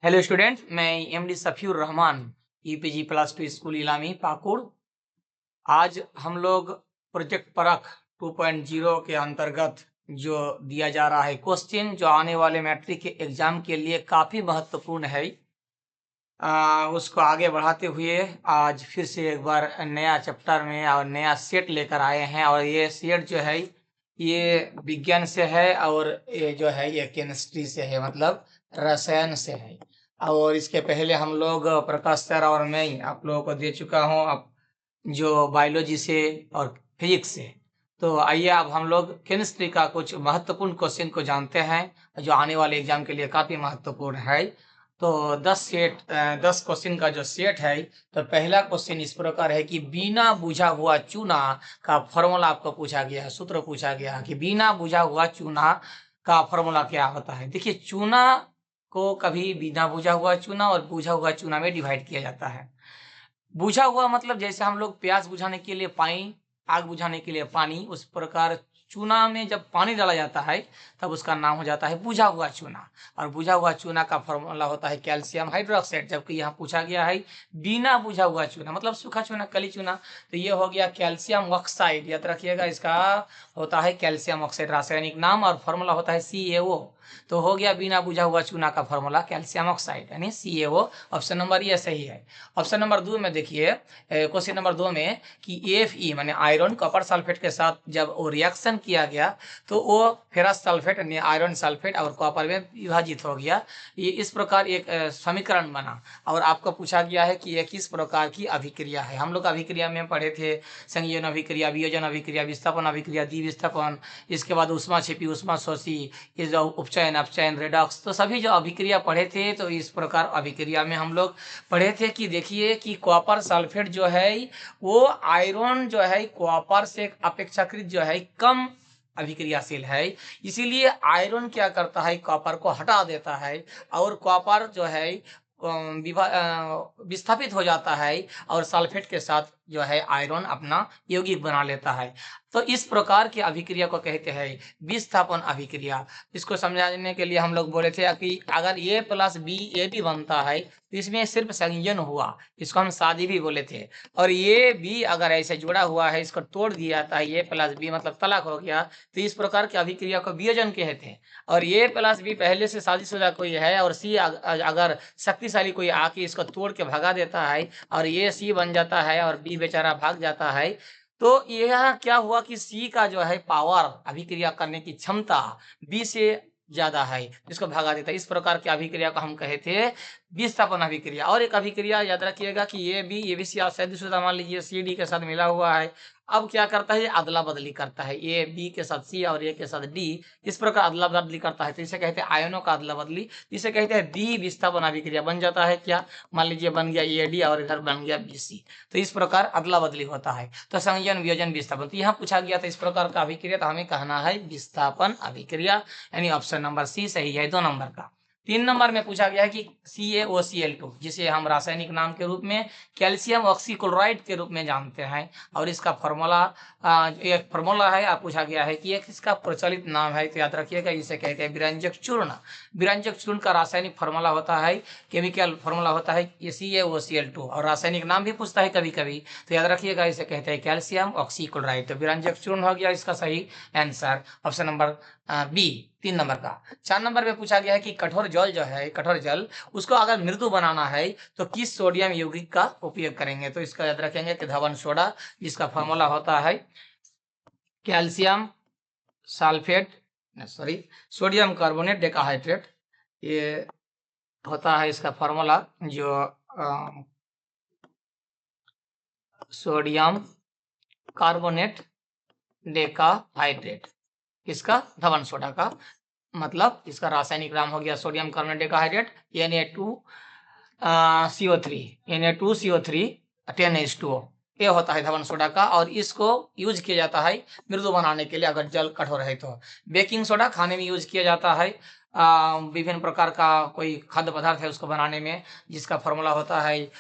Hello student, मैं MD Safiur Rahman EPG plus two school Ilami Pakur. आज हम लोग प्रोजेक्ट परख 2.0 के अंतर्गत जो दिया जा रहा है क्वेश्चन, जो आने वाले मैट्रिक के एग्जाम के लिए काफ़ी महत्वपूर्ण है, उसको आगे बढ़ाते हुए आज फिर से एक बार नया चैप्टर में और नया सेट लेकर आए हैं। और ये सेट जो है ये विज्ञान से है और ये जो है ये केमिस्ट्री से है, मतलब रसायन से है। और इसके पहले हम लोग प्रकाश सर और मैं आप लोगों को दे चुका हूँ अब जो बायोलॉजी से और फिजिक्स से। तो आइए अब हम लोग केमिस्ट्री का कुछ महत्वपूर्ण क्वेश्चन को जानते हैं जो आने वाले एग्जाम के लिए काफ़ी महत्वपूर्ण है। तो 10 क्वेश्चन का जो सेट है, तो पहला क्वेश्चन इस प्रकार है कि बिना बुझा हुआ चूना का फॉर्मूला आपको पूछा गया है, सूत्र पूछा गया है कि बिना बुझा हुआ चूना का फॉर्मूला क्या होता है। देखिए, चूना को कभी बिना बुझा हुआ चूना और बुझा हुआ चूना में डिवाइड किया जाता है। बुझा हुआ मतलब जैसे हम लोग प्यास बुझाने के लिए पानी, आग बुझाने के लिए पानी, उस प्रकार चूना में जब पानी डाला जाता है तब उसका नाम हो जाता है बुझा हुआ चूना। और बुझा हुआ चूना का फॉर्मूला होता है कैल्शियम हाइड्रोक्साइड, जबकि यहाँ पूछा गया है बिना बुझा हुआ चूना मतलब सूखा चूना, कली चूना। तो ये हो गया कैल्शियम ऑक्साइड, याद रखिएगा, इसका होता है कैल्शियम ऑक्साइड रासायनिक नाम और फॉर्मूला होता है CaO। तो हो गया बिना बुझा हुआ चूना का फॉर्मूला कैल्शियम ऑक्साइड यानी CaO। ऑप्शन नंबर ये सही है। ऑप्शन नंबर 2 में देखिए, क्वेश्चन नंबर 2 में कि AFE माने आयरन कॉपर सल्फेट के साथ जब वो रिएक्शन किया गया तो वो फेरस सल्फेट यानी आयरन सल्फेट और कॉपर में विभाजित हो गया। ये इस प्रकार एक समीकरण बना। और आपको पूछा गया है कि ये किस प्रकार की अभिक्रिया है। हम लोग अभिक्रिया में पढ़े थे संयोजन अभिक्रिया, वियोजन अभिक्रिया, विस्थापन अभिक्रिया, द्विविस्थापन, इसके बाद ऊष्मा छिपी, ऊष्मा शोषी, ये जो उपचयन, अपचयन, रेडॉक्स, तो सभी जो अभिक्रिया पढ़े थे। तो इस प्रकार अभिक्रिया में हम लोग पढ़े थे कि देखिए कि कॉपर सल्फेट जो है वो आयरन जो है कॉपर से अपेक्षाकृत जो है कम अभिक्रियाशील है। इसीलिए आयरन क्या करता है, कॉपर को हटा देता है और कॉपर जो है विस्थापित हो जाता है और सल्फेट के साथ जो है आयरन अपना यौगिक बना लेता है। तो इस प्रकार की अभिक्रिया को कहते हैं विस्थापन अभिक्रिया। इसको समझाने के लिए हम लोग बोले थे कि अगर A plus B A B बनता है तो इसमें सिर्फ संयोजन हुआ, इसको हम शादी भी बोले थे। और ये बी अगर ऐसे जुड़ा हुआ है, इसको तोड़ दिया जाता है, A प्लस बी मतलब तलाक हो गया, तो इस प्रकार की अभिक्रिया को वियोजन कहते हैं। और A प्लस बी पहले से शादीशुदा कोई है और C अगर शक्तिशाली कोई आके इसको तोड़ के भगा देता है और ये C बन जाता है और B बेचारा भाग जाता है, तो यह क्या हुआ कि C का जो है पावर, अभिक्रिया करने की क्षमता B से ज्यादा है, जिसको भगा देता है। इस प्रकार की अभिक्रिया को हम कहे थे विस्थापन अभिक्रिया। और एक अभिक्रिया याद रखिएगा कि ये भी शादीशुदा मान लीजिए C D के साथ मिला हुआ है। अब क्या करता है, अदला बदली करता है, A B के साथ C और A के साथ D, इस प्रकार अदला बदली करता है। तो इसे कहते हैं आयनों का अदला बदली। इसे कहते हैं द्विविस्थापन अभिक्रिया। बन जाता है क्या, मान लीजिए बन गया AD और इधर बन गया BC, तो इस प्रकार अदला बदली होता है। तो संयोजन, वियोजन, विस्थापन, तो यहाँ पूछा गया था इस प्रकार का अभिक्रिया, तो हमें कहना है विस्थापन अभिक्रिया, यानी ऑप्शन नंबर C सही है 2 नंबर का। 3 नंबर में पूछा गया है कि CaOCl2, जिसे हम रासायनिक नाम के रूप में कैल्शियम ऑक्सीक्लोराइड के रूप में जानते हैं। और इसका फॉर्मूला एक फॉर्मूला है, आप पूछा गया है कि एक इसका प्रचलित नाम है, तो याद रखिएगा इसे कहते हैं विरंजक चूर्ण। विरंजक चूर्ण का रासायनिक फॉर्मूला होता है, केमिकल फॉर्मूला होता है ये CaOCl2, और रासायनिक नाम भी पूछता है कभी कभी, तो याद रखिएगा इसे कहते हैं कैल्शियम ऑक्सीक्लोराइड। तो विरंजक चूर्ण हो गया इसका सही answer, option number B 3 number का। 4 नंबर में पूछा गया है कि कठोर जल जो है, कठोर जल, उसको अगर मृदु बनाना है तो किस सोडियम यौगिक का उपयोग करेंगे। तो इसका याद रखेंगे कि धवन सोडा, जिसका फॉर्मूला होता है calcium sulphate, sorry, sodium carbonate decahydrate, ये होता है इसका फॉर्मूला, जो सोडियम कार्बोनेट डेकाहाइड्रेट, इसका धवन सोडा का मतलब इसका रासायनिक नाम हो गया sodium carbonate decahydrate Na2CO3 10H2O, ये होता है धवन सोडा का। और इसको यूज किया जाता है मृदु बनाने के लिए अगर जल कठोर है तो। बेकिंग सोडा खाने में यूज किया जाता है, विभिन्न प्रकार का कोई खाद्य पदार्थ है उसको बनाने में, जिसका फॉर्मूला होता है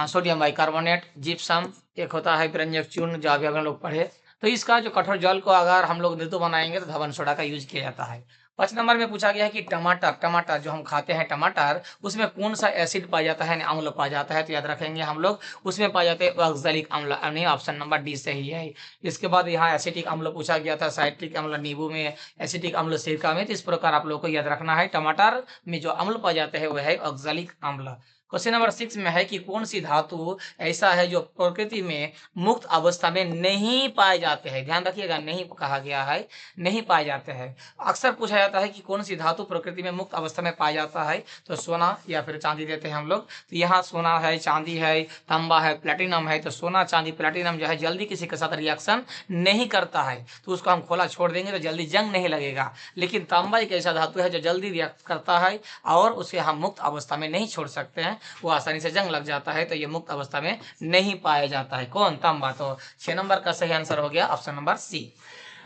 सोडियम बाइकार्बोनेट। जिप्सम एक होता है विरंजक चूर्ण, जो अभी हम लोग पढ़े। तो इसका जो कठोर जल को अगर हम लोग मृदु बनाएंगे तो धवन सोडा का यूज किया जाता है। 5 नंबर में पूछा गया है कि टमाटर जो हम खाते हैं टमाटर, उसमें कौन सा एसिड पाया जाता है, यानी अम्ल पाया जाता है, तो याद रखेंगे हम लोग उसमें पाया जाता है ऑक्सैलिक अम्ल, यानी ऑप्शन नंबर डी सही है। इसके बाद यहाँ एसिटिक अम्ल पूछा गया था, साइट्रिक अम्ल नींबू में, एसिटिक अम्ल सिरका में, तो इस प्रकार आप लोग को याद रखना है टमाटर में जो अम्ल पाया जाता है वह है ऑक्सैलिक अम्ल। क्वेश्चन नंबर 6 में है कि कौन सी धातु ऐसा है जो प्रकृति में मुक्त अवस्था में नहीं पाए जाते हैं, ध्यान रखिएगा नहीं कहा गया है, नहीं पाए जाते हैं। अक्सर पूछा जाता है कि कौन सी धातु प्रकृति में मुक्त अवस्था में पाया जाता है, तो सोना या फिर चांदी देते हैं हम लोग, तो यहाँ सोना है, चांदी है, तांबा है, प्लेटिनम है, तो सोना चांदी प्लेटिनम जो है जल्दी किसी के साथ रिएक्शन नहीं करता है, तो उसको हम खोला छोड़ देंगे तो जल्दी जंग नहीं लगेगा। लेकिन तांबा एक ऐसा धातु है जो जल्दी रिएक्ट करता है और उसे हम मुक्त अवस्था में नहीं छोड़ सकते हैं, वो आसानी से जंग लग जाता है, तो ये मुक्त अवस्था में नहीं पाया जाता है। कौन? तांबा। तो 6 नंबर का सही आंसर हो गया ऑप्शन नंबर सी।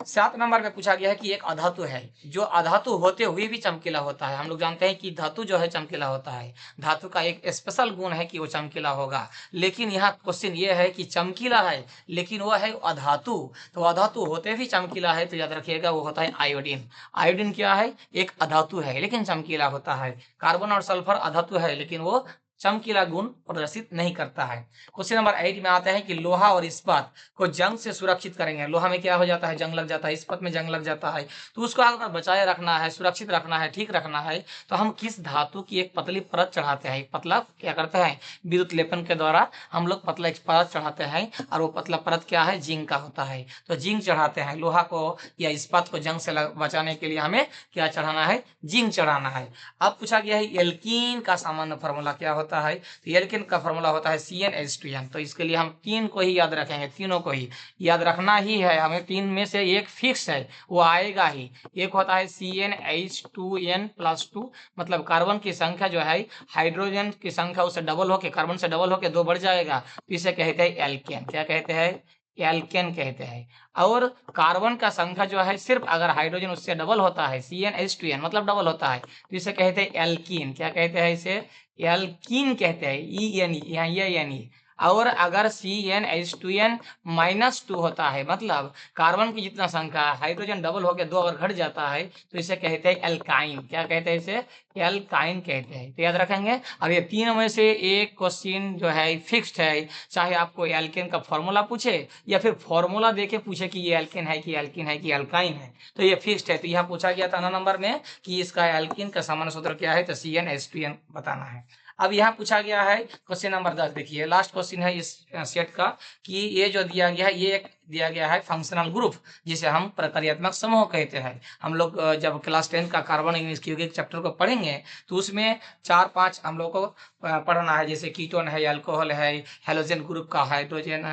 7 नंबर में पूछा गया है कि एक अधातु है जो अधातु होते हुए भी चमकीला होता है। हम लोग जानते हैं कि धातु जो है चमकीला होता है, धातु का एक स्पेशल गुण है कि वो चमकीला होगा, लेकिन यहाँ क्वेश्चन ये है कि चमकीला है लेकिन वो है अधातु, तो अधातु होते भी चमकीला है, तो याद रखिएगा वो होता है आयोडीन। आयोडीन क्या है? एक अधातु है लेकिन चमकीला होता है। कार्बन और सल्फर अधातु है लेकिन वो चमकीला गुण प्रदर्शित नहीं करता है। क्वेश्चन नंबर 8 में आता है कि लोहा और इस्पात को जंग से सुरक्षित करेंगे। लोहा में क्या हो जाता है? जंग लग जाता है, इस्पात में जंग लग जाता है, तो उसको अगर बचाए रखना है, सुरक्षित रखना है, ठीक रखना है, तो हम किस धातु की एक पतली परत चढ़ाते हैं, पतला क्या करते हैं, विद्युत लेपन के द्वारा हम लोग पतला एक परत चढ़ाते हैं, और वो पतला परत क्या है? जिंक का होता है, तो जिंक चढ़ाते हैं। लोहा को या इस्पात को जंग से बचाने के लिए हमें क्या चढ़ाना है? जिंक चढ़ाना है। अब पूछा गया है एल्कीन का सामान्य फॉर्मूला क्या होता है, तो एल्कीन का फॉर्मूला होता है CnH2n। तो इसके लिए हम तीन को ही याद रखेंगे, तीनों को ही याद रखना ही है हमें, तीन में से एक फिक्स है वो आएगा ही। एक होता है CnH2n+2, मतलब कार्बन की संख्या जो है हाइड्रोजन की संख्या उससे डबल होके, कार्बन से डबल होके 2 बढ़ जाएगा, तो इसे कहते हैं एल्केन। क्या कहते हैं? एल्केन कहते हैं। और कार्बन का संख्या जो है सिर्फ अगर हाइड्रोजन उससे डबल होता है, CnH2n मतलब डबल होता है, तो इसे कहते हैं एल्कीन। क्या कहते हैं इसे? एल्कीन कहते हैं, ENE, यहाँ ये NE। और अगर CnH2n-2 होता है, मतलब कार्बन की जितना संख्या हाइड्रोजन डबल होकर 2 अगर घट जाता है, तो इसे कहते हैं एल्काइन। क्या कहते हैं इसे? एल्काइन कहते हैं, तो याद रखेंगे। और ये तीनों में से एक क्वेश्चन जो है फिक्स्ड है, चाहे आपको एल्केन का फॉर्मूला पूछे या फिर फॉर्मूला देके पूछे कि ये एल्केन है कि एल्किन है कि एल्काइन है, तो ये फिक्स्ड है। तो यहाँ पूछा गया था 9 नंबर में कि इसका एल्किन का सामान्य सूत्र क्या है, तो CnH2n बताना है। अब यहाँ पूछा गया है क्वेश्चन नंबर 10, देखिए लास्ट क्वेश्चन है इस सेट का, कि ये जो दिया गया है ये एक दिया गया है फंक्शनल ग्रुप, जिसे हम प्रक्रियात्मक समूह कहते हैं। हम लोग जब क्लास 10 का कार्बन यौगिक चैप्टर को पढ़ेंगे तो उसमें 4-5 हम लोग को पढ़ना है, जैसे कीटोन है, अल्कोहल है, हेलोजन ग्रुप का हाइड्रोजन,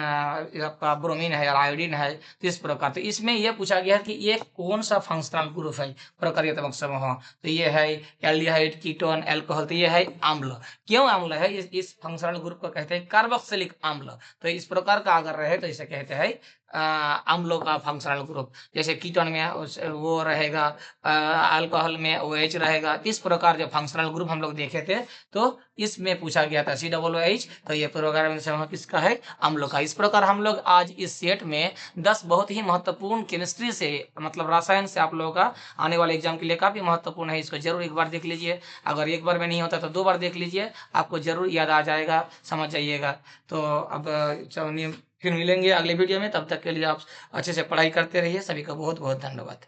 आपका ब्रोमीन है और आयोडीन है, तो इस प्रकार। तो इसमें यह पूछा गया है कि ये कौन सा फंक्शनल ग्रुप है प्रक्रियात्मक समूह, तो ये है एल्डिहाइड, कीटोन, अल्कोहल, तो ये है अम्ल। क्यों अम्ल है? इस फंक्शनल ग्रुप को कहते हैं कार्बोक्सिलिक अम्ल। तो इस प्रकार का अगर रहे तो इसे कहते हैं अम्लों का फंक्शनल ग्रुप। जैसे कीटोन में वो रहेगा, अल्कोहल में OH रहेगा। इस प्रकार जो फंक्शनल ग्रुप हम लोग देखे थे, तो इसमें पूछा गया था COOH, तो ये प्रोग्राम समूह किसका है? अम्लों का। इस प्रकार हम लोग आज इस सेट में 10 बहुत ही महत्वपूर्ण केमिस्ट्री से, मतलब रसायन से आप लोगों का आने वाले एग्जाम के लिए काफी महत्वपूर्ण है, इसको जरूर एक बार देख लीजिए। अगर एक बार में नहीं होता तो 2 बार देख लीजिए, आपको जरूर याद आ जाएगा, समझ जाइएगा। तो अब फिर मिलेंगे अगले वीडियो में, तब तक के लिए आप अच्छे से पढ़ाई करते रहिए। सभी का बहुत बहुत धन्यवाद।